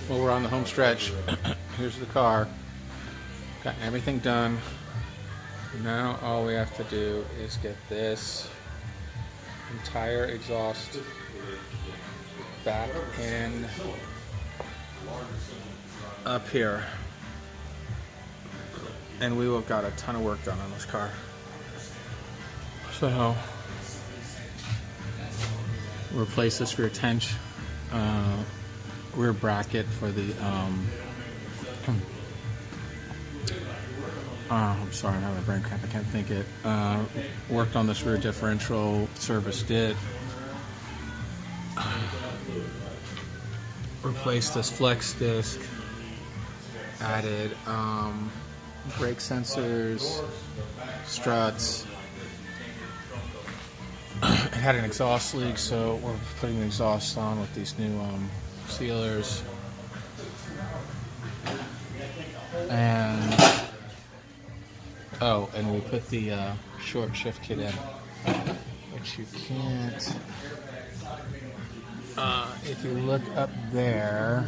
Well, we're on the home stretch. Here's the car. Got everything done. Now all we have to do is get this entire exhaust back in up here, and we will have got a ton of work done on this car. So replace this rear tench, rear bracket for the I'm sorry, I'm having a brain cramp, I can't think it. Worked on this rear differential, serviced it. Replaced this flex disc. Added brake sensors, struts. It had an exhaust leak, so we're putting the exhaust on with these new sealers. And and we put the short shift kit in, which you can't. If you look up there,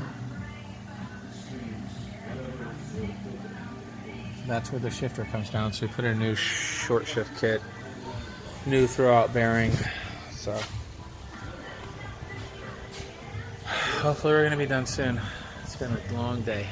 that's where the shifter comes down. So we put in a new short shift kit, new throwout bearing. So hopefully we're going to be done soon. It's been a long day.